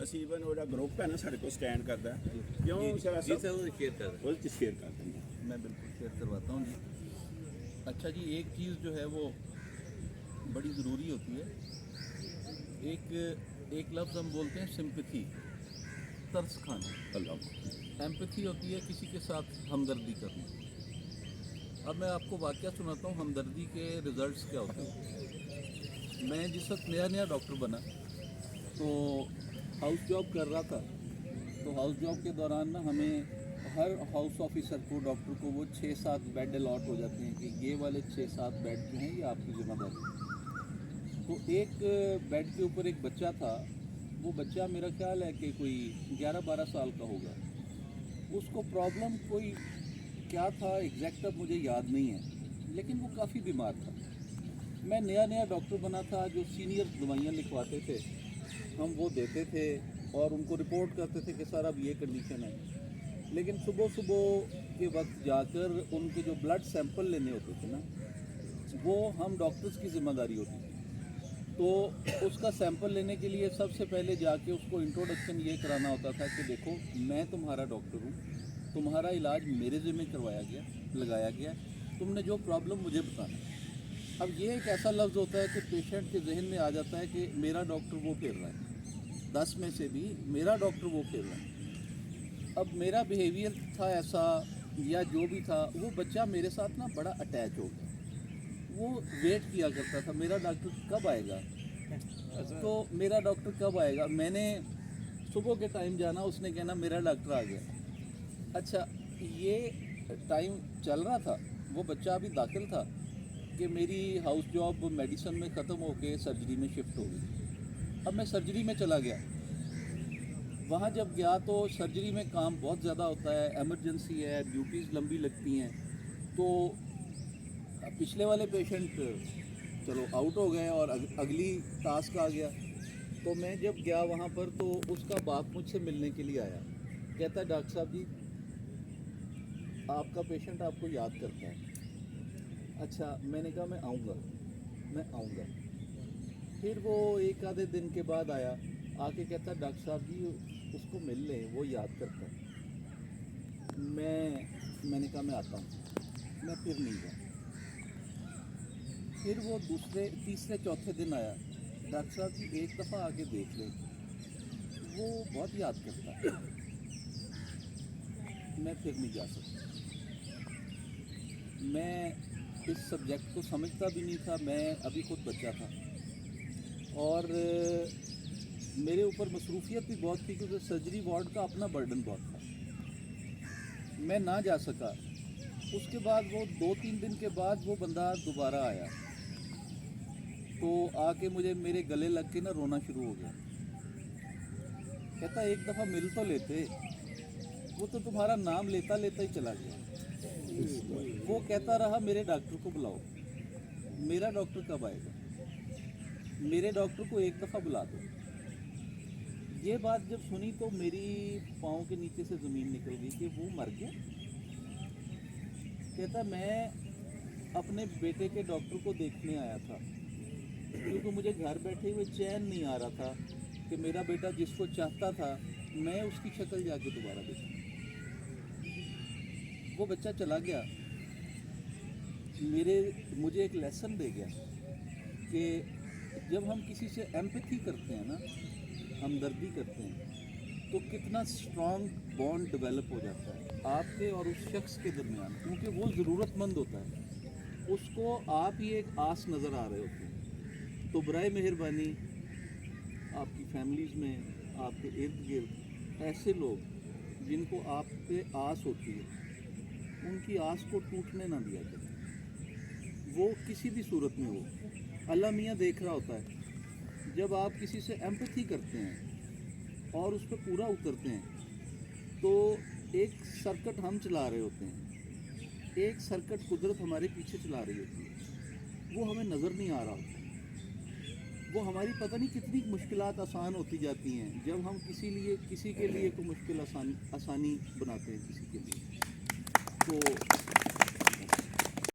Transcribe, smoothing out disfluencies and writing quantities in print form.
ਅਸੀਂ ਇਵਨ ਉਹਦਾ ਗਰੁੱਪ ਹੈ ਨਾ ਸਾਡੇ ਕੋਲ ਸਟੈਂਡ ਕਰਦਾ ਕਿਉਂ ਸਰ सर वो शेयर कर रहे ਉਹਦੇ 'ਚ ਸ਼ੇਅਰ ਕਰ ਦਿੰਦੇ ਹਾਂ। मैं बिल्कुल शेयर करवाता हूँ जी। अच्छा जी, एक चीज़ जो है वो बड़ी ज़रूरी होती है। एक लफ्ज़ हम बोलते हैं सिंपैथी, तरस खाना। अल्लाह एम्पैथी होती है किसी के साथ हमदर्दी करना। अब मैं आपको वाक़या सुनाता हूँ हमदर्दी के रिज़ल्ट्स क्या होते हैं। मैं जिस वक्त नया डॉक्टर बना तो हाउस जॉब कर रहा था। तो हाउस जॉब के दौरान ना हमें हर हाउस ऑफिसर को, डॉक्टर को वो 6-7 बेड अलॉट हो जाते हैं कि ये वाले 6-7 बेड जो हैं ये आपकी जिम्मेदारी है। तो एक बेड के ऊपर एक बच्चा था। वो बच्चा मेरा ख्याल है कि कोई 11-12 साल का होगा। उसको प्रॉब्लम कोई क्या था एग्जैक्ट अब मुझे याद नहीं है, लेकिन वो काफ़ी बीमार था। मैं नया डॉक्टर बना था। जो सीनियर दवाइयाँ लिखवाते थे हम वो देते थे और उनको रिपोर्ट करते थे कि सर अब ये कंडीशन है। लेकिन सुबह के वक्त जाकर उनके जो ब्लड सैंपल लेने होते थे ना, वो हम डॉक्टर्स की ज़िम्मेदारी होती थी। तो उसका सैंपल लेने के लिए सबसे पहले जाके उसको इंट्रोडक्शन ये कराना होता था कि देखो मैं तुम्हारा डॉक्टर हूँ, तुम्हारा इलाज मेरे ज़िम्मे लगाया गया, तुमने जो प्रॉब्लम मुझे बताना। अब ये एक ऐसा लफ्ज़ होता है कि पेशेंट के जहन में आ जाता है कि मेरा डॉक्टर वो खेल रहा है, 10 में से भी मेरा डॉक्टर वो खेल रहा है। अब मेरा बिहेवियर था ऐसा या जो भी था, वो बच्चा मेरे साथ ना बड़ा अटैच हो गया। वो वेट किया करता था मेरा डॉक्टर कब आएगा, तो मेरा डॉक्टर कब आएगा। मैंने सुबह के टाइम जाना, उसने कहना मेरा डॉक्टर आ गया। अच्छा, ये टाइम चल रहा था, वो बच्चा अभी दाखिल था कि मेरी हाउस जॉब मेडिसिन में ख़त्म होके सर्जरी में शिफ्ट हो गई। अब मैं सर्जरी में चला गया। वहाँ जब गया तो सर्जरी में काम बहुत ज़्यादा होता है, एमरजेंसी है, ड्यूटीज़ लंबी लगती हैं। तो पिछले वाले पेशेंट चलो आउट हो गए और अगली टास्क आ गया। तो मैं जब गया वहाँ पर तो उसका बाप मुझसे मिलने के लिए आया। कहता है डॉक्टर साहब जी आपका पेशेंट आपको याद करता है। अच्छा, मैंने कहा मैं आऊँगा। फिर वो एक आधे दिन के बाद आया, आके कहता डॉक्टर साहब जी उसको मिल लें, वो याद करता है। मैंने कहा मैं आता हूँ। मैं फिर नहीं गया। फिर वो दूसरे तीसरे चौथे दिन आया, डॉक्टर साहब जी एक दफ़ा आके देख लें, वो बहुत याद करता है। मैं फिर नहीं जा सकता। मैं इस सब्जेक्ट को समझता भी नहीं था। मैं अभी खुद बच्चा था और मेरे ऊपर मसरूफियत भी बहुत थी क्योंकि सर्जरी वार्ड का अपना बर्डन बहुत था। मैं ना जा सका। उसके बाद वो 2-3 दिन के बाद वो बंदा दोबारा आया तो आके मुझे मेरे गले लग के ना रोना शुरू हो गया। कहता एक दफ़ा मिल तो लेते, वो तो तुम्हारा नाम लेता ही चला गया। वो कहता रहा मेरे डॉक्टर को बुलाओ। मेरा डॉक्टर कब आएगा, मेरे डॉक्टर को एक दफ़ा बुला दो। ये बात जब सुनी तो मेरी पाँव के नीचे से ज़मीन निकल गई कि वो मर गया। कहता मैं अपने बेटे के डॉक्टर को देखने आया था क्योंकि मुझे घर बैठे हुए चैन नहीं आ रहा था कि मेरा बेटा जिसको चाहता था मैं उसकी शक्ल जाके दोबारा देखूं। वो बच्चा चला गया, मुझे एक लेसन दे गया कि जब हम किसी से एम्पैथी करते हैं ना, हमदर्दी करते हैं, तो कितना स्ट्रॉन्ग बॉन्ड डेवलप हो जाता है आपके और उस शख्स के दरमियान, क्योंकि वो ज़रूरतमंद होता है, उसको आप ही एक आस नज़र आ रहे होते हैं। तो बराए मेहरबानी आपकी फैमिलीज़ में, आपके इर्द गिर्द ऐसे लोग जिनको आप पे आस होती है, उनकी आस को टूटने ना दिया करें। वो किसी भी सूरत में हो, अल्लाह मियाँ देख रहा होता है। जब आप किसी से एम्पैथी करते हैं और उस पर पूरा उतरते हैं तो एक सर्किट हम चला रहे होते हैं, एक सर्किट कुदरत हमारे पीछे चला रही होती है, वो हमें नज़र नहीं आ रहा होता। वो हमारी पता नहीं कितनी मुश्किलात आसान होती जाती हैं जब हम किसी के लिए कोई मुश्किल आसानी बनाते हैं किसी के लिए। तो